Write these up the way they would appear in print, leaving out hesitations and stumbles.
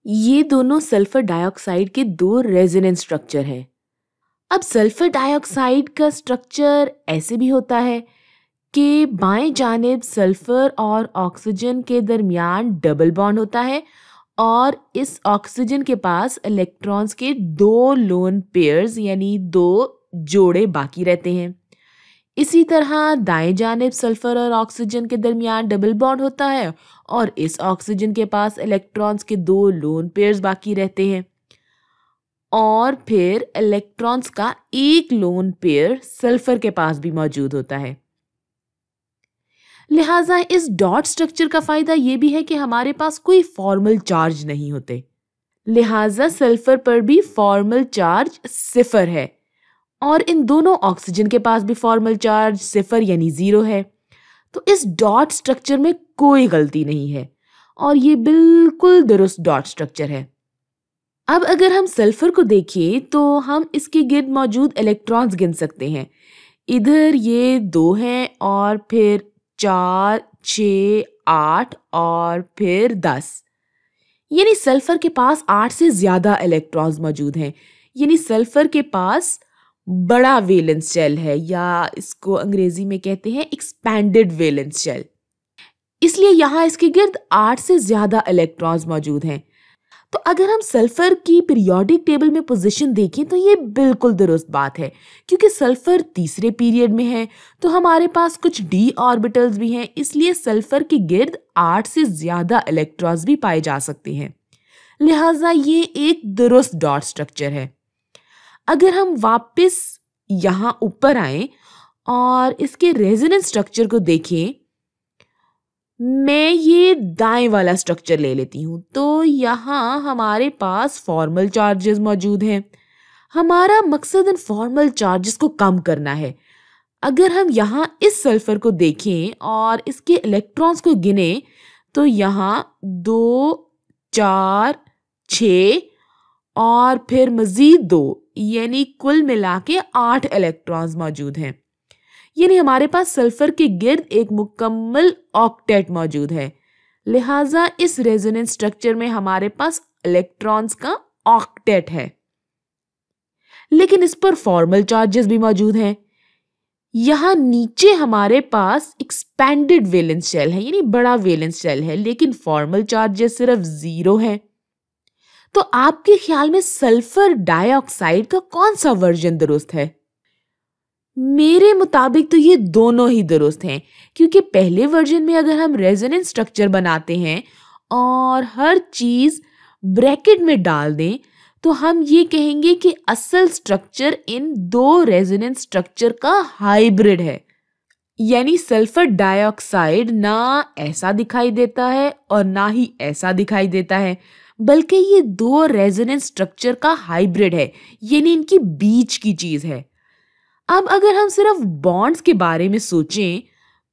ये दोनों sulphur dioxide के दो रेजोनेंस स्ट्रक्चर हैं। अब सल्फर डाइऑक्साइड का स्ट्रक्चर ऐसे भी होता है कि बाएं जानिब सल्फर और ऑक्सीजन के दरमियान डबल बॉन्ड होता है और इस ऑक्सीजन के पास इलेक्ट्रॉन्स के दो लोन पेयर्स यानी दो जोड़े बाकी रहते हैं। इसी तरह दाएं जानिब सल्फर और ऑक्सीजन के दरमियान डबल बॉन्ड होता है और इस ऑक्सीजन के पास इलेक्ट्रॉन्स के दो लोन पेयर्स बाकी रहते हैं और फिर इलेक्ट्रॉन्स का एक लोन पेयर सल्फर के पास भी मौजूद होता है। लिहाजा इस डॉट स्ट्रक्चर का फायदा यह भी है कि हमारे पास कोई फॉर्मल चार्ज नहीं होते, लिहाजा सल्फर पर भी फॉर्मल चार्ज सिफर है और इन दोनों ऑक्सीजन के पास भी फॉर्मल चार्ज सिफर यानी 0 है। तो इस डॉट स्ट्रक्चर में कोई गलती नहीं है और ये बिल्कुल दुरुस्त डॉट स्ट्रक्चर है। अब अगर हम सल्फर को देखें तो हम इसके गिर्द मौजूद इलेक्ट्रॉन्स गिन सकते हैं। इधर ये 2 हैं और फिर 4, 6, 8 और फिर 10, यानी सल्फर के पास 8 से ज्यादा इलेक्ट्रॉन्स मौजूद हैं। यानी सल्फर के पास बड़ा वैलेंस शेल है या इसको अंग्रेजी में कहते हैं एक्सपैंडेड वैलेंस शेल, इसलिए यहाँ इसके गिर्द 8 से ज्यादा इलेक्ट्रॉन्स मौजूद हैं। तो अगर हम सल्फर की पीरियोडिक टेबल में पोजीशन देखें तो ये बिल्कुल दुरुस्त बात है, क्योंकि सल्फर तीसरे पीरियड में है तो हमारे पास कुछ डी ऑर्बिटल्स भी हैं, इसलिए सल्फर के गिर्द 8 से ज्यादा इलेक्ट्रॉन्स भी पाए जा सकते हैं। लिहाजा ये एक दुरुस्त डॉट स्ट्रक्चर है। अगर हम वापस यहाँ ऊपर आए और इसके रेजोनेंस स्ट्रक्चर को देखें, मैं ये दाएं वाला स्ट्रक्चर ले लेती हूँ तो यहाँ हमारे पास फॉर्मल चार्जेस मौजूद हैं। हमारा मकसद इन फॉर्मल चार्जेस को कम करना है। अगर हम यहाँ इस सल्फर को देखें और इसके इलेक्ट्रॉन्स को गिने तो यहाँ 2, 4, 6 और फिर मजीद 2 यानी कुल मिला के 8 इलेक्ट्रॉन्स मौजूद हैं। यानी हमारे पास सल्फर के गिर्द एक मुकम्मल ऑक्टेट मौजूद है। लिहाजा इस रेजोनेंस स्ट्रक्चर में हमारे पास इलेक्ट्रॉन्स का ऑक्टेट है, लेकिन इस पर फॉर्मल चार्जेस भी मौजूद हैं। यहां नीचे हमारे पास एक्सपैंडेड वैलेंस शेल है यानी बड़ा वैलेंस शेल है, लेकिन फॉर्मल चार्जेस सिर्फ 0 है। तो आपके ख्याल में सल्फर डाइऑक्साइड का कौन सा वर्जन दुरुस्त है? मेरे मुताबिक तो ये दोनों ही दुरुस्त हैं, क्योंकि पहले वर्जन में अगर हम रेजोनेंस स्ट्रक्चर बनाते हैं और हर चीज ब्रैकेट में डाल दें तो हम ये कहेंगे कि असल स्ट्रक्चर इन दो रेजोनेंस स्ट्रक्चर का हाइब्रिड है। यानी सल्फर डाइऑक्साइड ना ऐसा दिखाई देता है और ना ही ऐसा दिखाई देता है, बल्कि ये दो रेजोनेंस स्ट्रक्चर का हाइब्रिड है, यानी इनकी बीच की चीज है। अब अगर हम सिर्फ बॉन्ड्स के बारे में सोचें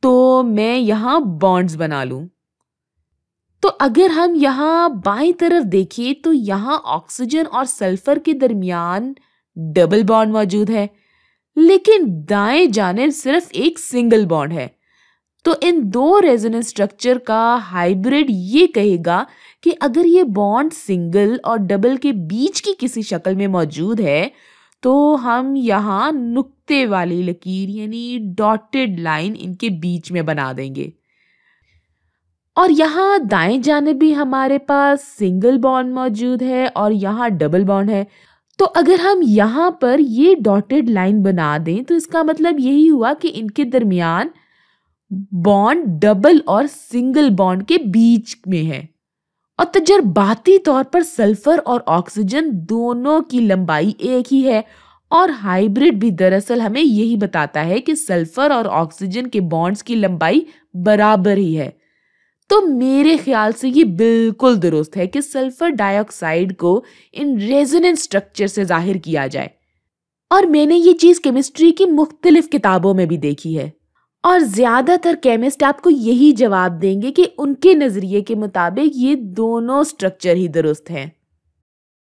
तो मैं यहां बॉन्ड्स बना लूं। तो अगर हम यहां बाईं तरफ देखें तो यहां ऑक्सीजन और सल्फर के दरमियान डबल बॉन्ड मौजूद है, लेकिन दाएं जानिब सिर्फ एक सिंगल बॉन्ड है। तो इन दो रेजोनेंस स्ट्रक्चर का हाइब्रिड ये कहेगा कि अगर ये बॉन्ड सिंगल और डबल के बीच की किसी शक्ल में मौजूद है तो हम यहाँ नुक्ते वाली लकीर यानी डॉटेड लाइन इनके बीच में बना देंगे। और यहाँ दाएं जानिब भी हमारे पास सिंगल बॉन्ड मौजूद है और यहाँ डबल बॉन्ड है। तो अगर हम यहाँ पर ये डॉटेड लाइन बना दें तो इसका मतलब यही हुआ कि इनके दरमियान बॉन्ड डबल और सिंगल बॉन्ड के बीच में है। और तजर्बाती तौर पर सल्फर और ऑक्सीजन दोनों की लंबाई एक ही है और हाइब्रिड भी दरअसल हमें यही बताता है कि सल्फर और ऑक्सीजन के बॉन्ड्स की लंबाई बराबर ही है। तो मेरे ख्याल से ये बिल्कुल दुरुस्त है कि सल्फर डाइऑक्साइड को इन रेजोनेंस स्ट्रक्चर से जाहिर किया जाए। और मैंने ये चीज केमिस्ट्री की मुख्तलिफ किताबों में भी देखी है और ज्यादातर केमिस्ट आपको यही जवाब देंगे कि उनके नजरिए के मुताबिक ये दोनों स्ट्रक्चर ही दुरुस्त हैं।